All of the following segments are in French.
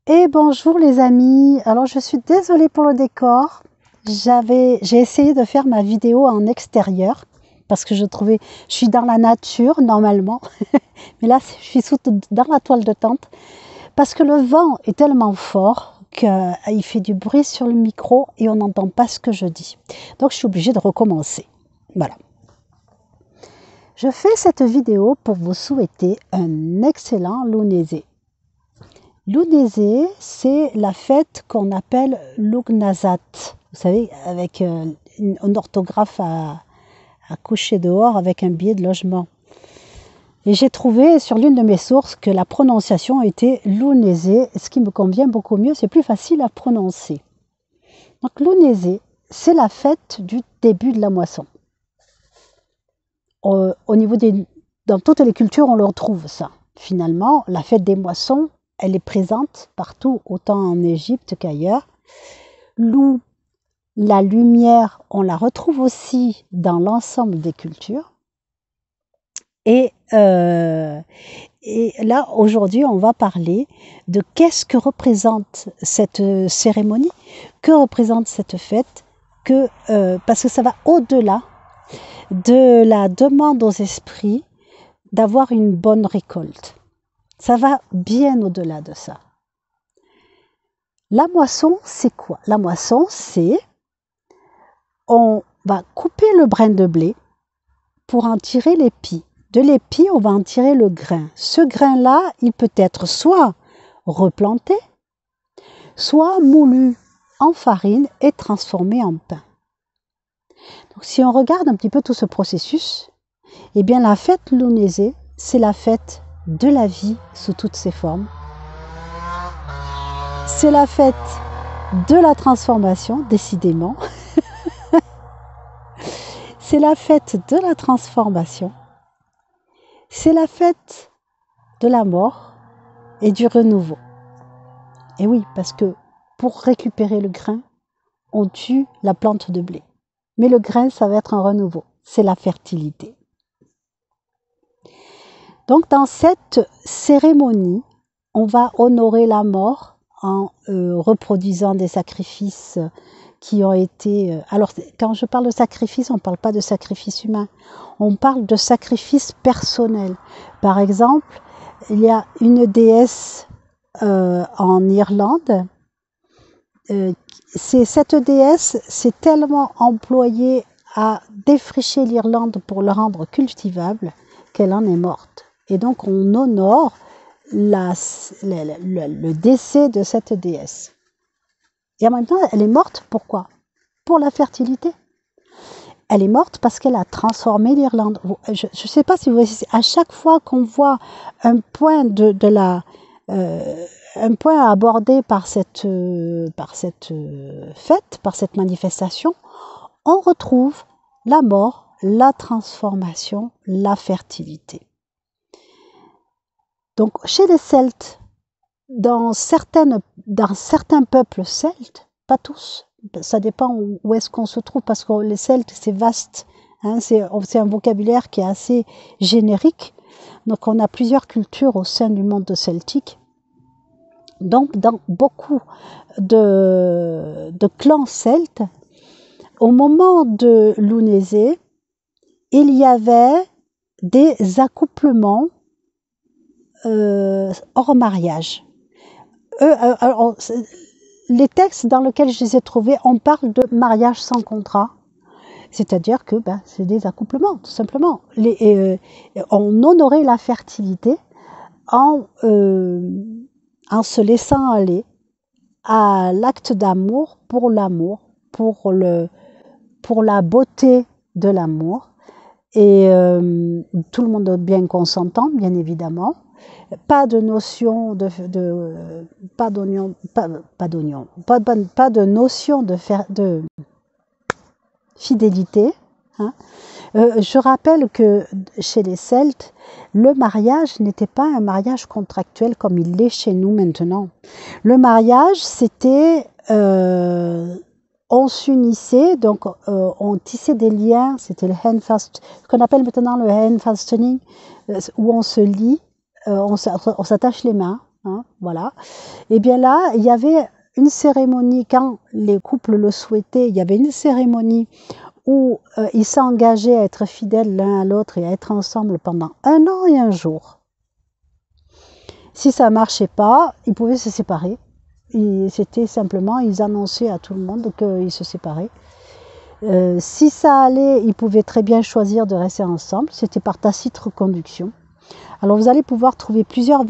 Et bonjour les amis, alors je suis désolée pour le décor, j'ai essayé de faire ma vidéo en extérieur parce que je suis dans la nature normalement, mais là je suis dans la toile de tente parce que le vent est tellement fort qu'il fait du bruit sur le micro et on n'entend pas ce que je dis. Donc je suis obligée de recommencer. Voilà. Je fais cette vidéo pour vous souhaiter un excellent Lunese. Lunese, c'est la fête qu'on appelle Lugnasat. Vous savez, avec une orthographe à coucher dehors avec un billet de logement. Et j'ai trouvé sur l'une de mes sources que la prononciation était Lunese, ce qui me convient beaucoup mieux, c'est plus facile à prononcer. Donc Lunese, c'est la fête du début de la moisson. Dans toutes les cultures, on le retrouve ça. Finalement, la fête des moissons, elle est présente partout, autant en Égypte qu'ailleurs. La lumière, on la retrouve aussi dans l'ensemble des cultures. Et là, aujourd'hui, on va parler de qu'est-ce que représente cette cérémonie, que représente cette fête, parce que ça va au-delà de la demande aux esprits d'avoir une bonne récolte. Ça va bien au-delà de ça. La moisson, c'est quoi? La moisson, c'est on va couper le brin de blé pour en tirer l'épi. De l'épi, on va en tirer le grain. Ce grain-là, il peut être soit replanté, soit moulu en farine et transformé en pain. Donc, si on regarde un petit peu tout ce processus, eh bien la fête Lunese, c'est la fête de la vie sous toutes ses formes. C'est la fête de la transformation, décidément. C'est la fête de la transformation. C'est la fête de la mort et du renouveau. Et oui, parce que pour récupérer le grain, on tue la plante de blé. Mais le grain, ça va être un renouveau. C'est la fertilité. Donc, dans cette cérémonie, on va honorer la mort en reproduisant des sacrifices qui ont été... alors, quand je parle de sacrifice, on ne parle pas de sacrifice humain. On parle de sacrifice personnel. Par exemple, il y a une déesse en Irlande. Cette déesse s'est tellement employée à défricher l'Irlande pour le rendre cultivable qu'elle en est morte. Et donc on honore le décès de cette déesse. Et en même temps, elle est morte, pourquoi? Pour la fertilité. Elle est morte parce qu'elle a transformé l'Irlande. Je ne sais pas si vous voyez, à chaque fois qu'on voit un point un point abordé par cette fête, par cette manifestation, on retrouve la mort, la transformation, la fertilité. Donc, chez les Celtes, dans certains peuples celtes, pas tous, ça dépend où est-ce qu'on se trouve, parce que les Celtes, c'est vaste, hein, c'est un vocabulaire qui est assez générique. Donc, on a plusieurs cultures au sein du monde celtique. Donc, dans beaucoup de clans celtes, au moment de Lunese, il y avait des accouplements hors mariage. Alors, les textes dans lesquels je les ai trouvés, on parle de mariage sans contrat. C'est-à-dire que c'est des accouplements, tout simplement. On honorait la fertilité en se laissant aller à l'acte d'amour, pour la beauté de l'amour. Et tout le monde bien consentant, bien évidemment. Pas de notion de fidélité. Hein. Je rappelle que chez les Celtes, le mariage n'était pas un mariage contractuel comme il l'est chez nous maintenant. Le mariage, c'était on s'unissait, donc on tissait des liens, c'était le handfast, ce qu'on appelle maintenant le handfastening, où on se lie, on s'attache les mains, hein, voilà. Et bien là, il y avait une cérémonie, quand les couples le souhaitaient, il y avait une cérémonie où ils s'engageaient à être fidèles l'un à l'autre et à être ensemble pendant 1 an et 1 jour. Si ça ne marchait pas, ils pouvaient se séparer. C'était simplement, ils annonçaient à tout le monde qu'ils se séparaient. Si ça allait, ils pouvaient très bien choisir de rester ensemble. C'était par tacite reconduction. Alors vous allez pouvoir trouver plusieurs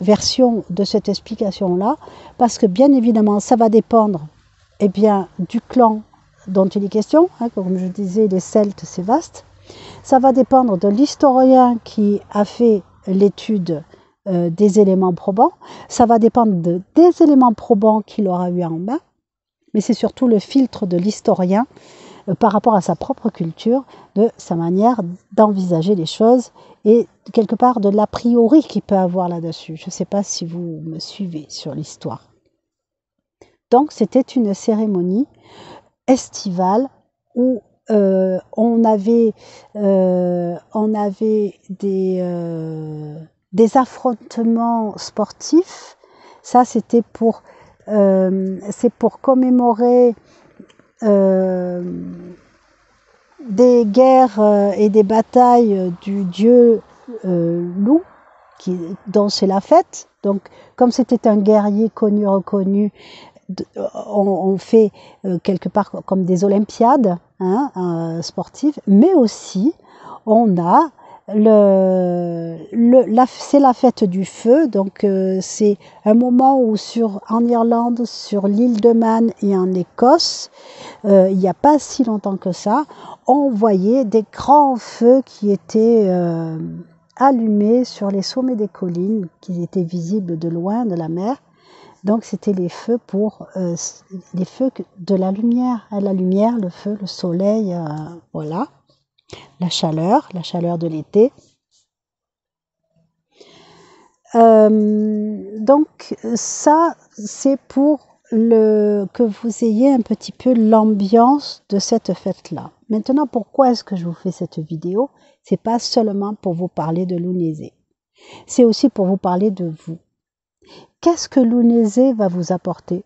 versions de cette explication-là, parce que bien évidemment, ça va dépendre du clan dont il est question. Comme je disais, les Celtes, c'est vaste. Ça va dépendre de l'historien qui a fait l'étude des éléments probants. Ça va dépendre des éléments probants qu'il aura eu en main. Mais c'est surtout le filtre de l'historien par rapport à sa propre culture, de sa manière d'envisager les choses et quelque part de l'a priori qu'il peut avoir là-dessus. Je ne sais pas si vous me suivez sur l'histoire. Donc c'était une cérémonie estivale où on avait des affrontements sportifs. Ça, c'était c'est pour commémorer des guerres et des batailles du dieu loup, dont c'est la fête. Donc, comme c'était un guerrier connu, reconnu, on fait quelque part comme des olympiades sportives, mais aussi on a c'est la fête du feu, donc c'est un moment où en Irlande, sur l'île de Man et en Écosse, il n'y a pas si longtemps que ça, on voyait des grands feux qui étaient allumés sur les sommets des collines, qui étaient visibles de loin de la mer. Donc c'était les feux les feux de la lumière, la lumière, le feu, le soleil, voilà, la chaleur de l'été. Donc ça, c'est pour que vous ayez un petit peu l'ambiance de cette fête-là. Maintenant, pourquoi est-ce que je vous fais cette vidéo? C'est pas seulement pour vous parler de Lunésé, c'est aussi pour vous parler de vous. Qu'est-ce que Lunésé va vous apporter?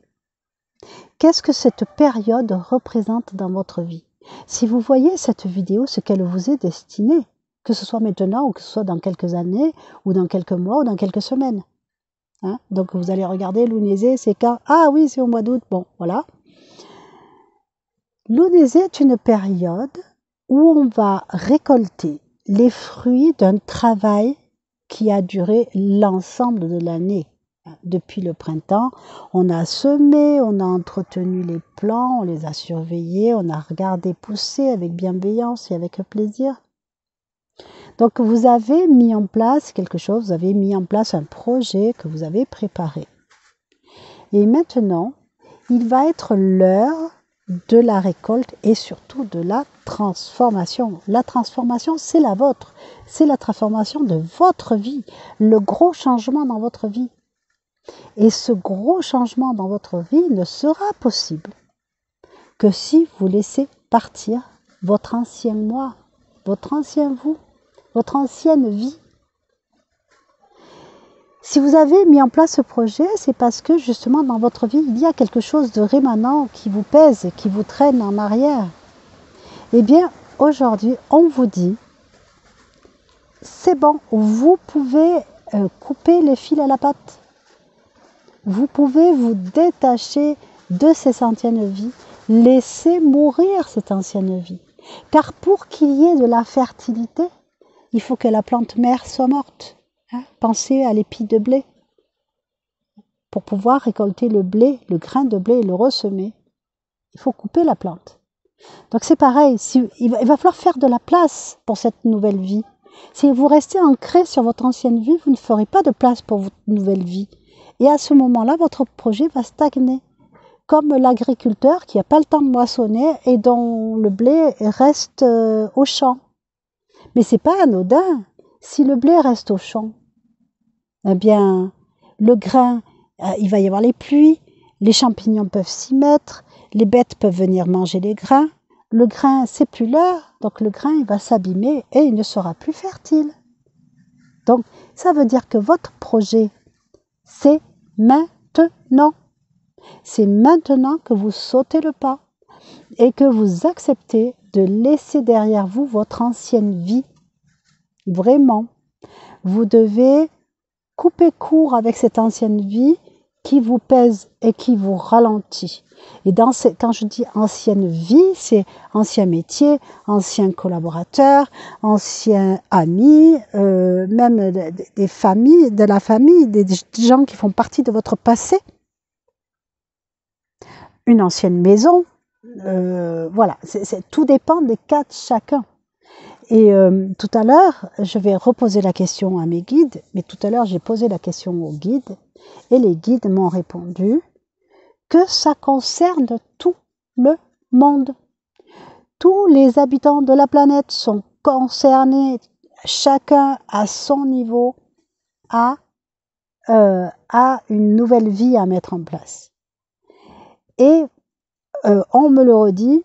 Qu'est-ce que cette période représente dans votre vie? Si vous voyez cette vidéo, ce qu'elle vous est destinée, que ce soit maintenant ou que ce soit dans quelques années, ou dans quelques mois, ou dans quelques semaines. Donc vous allez regarder Lunésé, c'est quand? Ah oui, c'est au mois d'août, bon, voilà. Lunésé est une période où on va récolter les fruits d'un travail qui a duré l'ensemble de l'année. Depuis le printemps, on a semé, on a entretenu les plants, on les a surveillés, on a regardé pousser avec bienveillance et avec plaisir. Donc vous avez mis en place quelque chose, vous avez mis en place un projet que vous avez préparé. Et maintenant, il va être l'heure de la récolte et surtout de la transformation. La transformation, c'est la vôtre, c'est la transformation de votre vie, le gros changement dans votre vie. Et ce gros changement dans votre vie ne sera possible que si vous laissez partir votre ancien moi, votre ancien vous, votre ancienne vie. Si vous avez mis en place ce projet, c'est parce que justement dans votre vie, il y a quelque chose de rémanent qui vous pèse, qui vous traîne en arrière. Eh bien, aujourd'hui, on vous dit, c'est bon, vous pouvez couper les fils à la patte. Vous pouvez vous détacher de cette ancienne vie, laisser mourir cette ancienne vie. Car pour qu'il y ait de la fertilité, il faut que la plante mère soit morte. Pensez à l'épi de blé. Pour pouvoir récolter le blé, le grain de blé et le ressemer, il faut couper la plante. Donc c'est pareil, il va falloir faire de la place pour cette nouvelle vie. Si vous restez ancré sur votre ancienne vie, vous ne ferez pas de place pour votre nouvelle vie. Et à ce moment-là, votre projet va stagner. Comme l'agriculteur qui n'a pas le temps de moissonner et dont le blé reste au champ. Mais ce n'est pas anodin. Si le blé reste au champ, eh bien, le grain, il va y avoir les pluies, les champignons peuvent s'y mettre, les bêtes peuvent venir manger les grains. Le grain, c'est plus l'heure, donc le grain, il va s'abîmer et il ne sera plus fertile. Donc, ça veut dire que votre projet, c'est maintenant. C'est maintenant que vous sautez le pas et que vous acceptez de laisser derrière vous votre ancienne vie. Vraiment, vous devez couper court avec cette ancienne vie qui vous pèse et qui vous ralentit. Et quand je dis ancienne vie, c'est ancien métier, ancien collaborateur, ancien ami, même des familles, de la famille, des gens qui font partie de votre passé. Une ancienne maison, voilà, tout dépend des cas de chacun. Et tout à l'heure, je vais reposer la question à mes guides, mais tout à l'heure, j'ai posé la question aux guides, et les guides m'ont répondu que ça concerne tout le monde. Tous les habitants de la planète sont concernés, chacun à son niveau, a une nouvelle vie à mettre en place. Et on me le redit,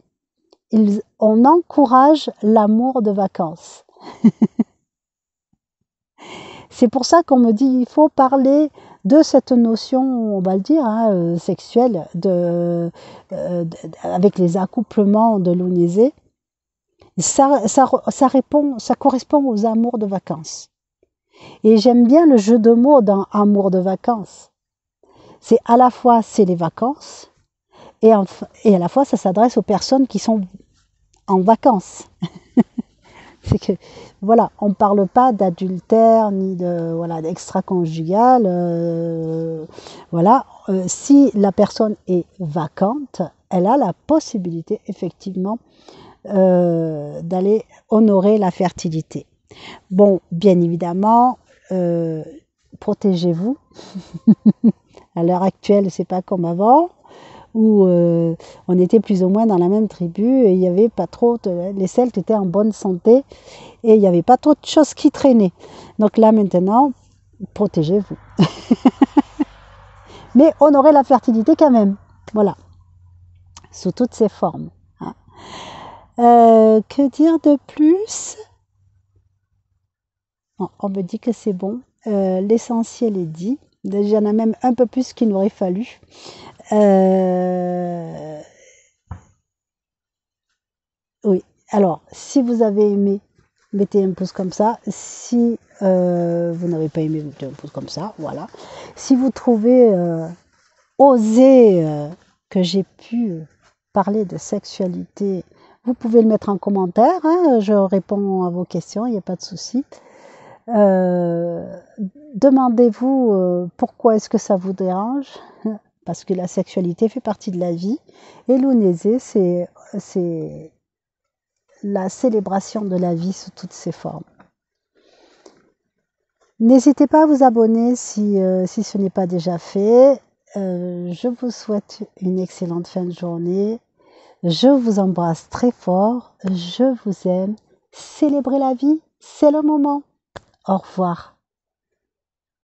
on encourage l'amour de vacances. C'est pour ça qu'on me dit il faut parler de cette notion, on va le dire, sexuelle, avec les accouplements de Lunese. Ça correspond aux amours de vacances. Et j'aime bien le jeu de mots dans amour de vacances. C'est à la fois c'est les vacances et à la fois ça s'adresse aux personnes qui sont en vacances. C'est que voilà, on ne parle pas d'adultère ni d'extra-conjugal. Si la personne est vacante, elle a la possibilité effectivement d'aller honorer la fertilité. Bon, bien évidemment, protégez-vous. À l'heure actuelle, c'est pas comme avant, où on était plus ou moins dans la même tribu et il y avait pas trop les Celtes étaient en bonne santé et il n'y avait pas trop de choses qui traînaient. Donc là maintenant, protégez-vous. Mais honorez la fertilité quand même. Voilà. Sous toutes ses formes. Que dire de plus? Bon, on me dit que c'est bon. L'essentiel est dit. Il y en a même un peu plus qu'il n'aurait fallu. Oui, alors, si vous avez aimé, mettez un pouce comme ça. Si vous n'avez pas aimé, mettez un pouce comme ça. Voilà. Si vous trouvez osé que j'ai pu parler de sexualité, vous pouvez le mettre en commentaire. Je réponds à vos questions, il n'y a pas de souci. Demandez-vous pourquoi est-ce que ça vous dérange, parce que la sexualité fait partie de la vie. Et Lunese, c'est la célébration de la vie sous toutes ses formes. N'hésitez pas à vous abonner si ce n'est pas déjà fait. Je vous souhaite une excellente fin de journée. Je vous embrasse très fort. Je vous aime. Célébrez la vie, c'est le moment. Au revoir.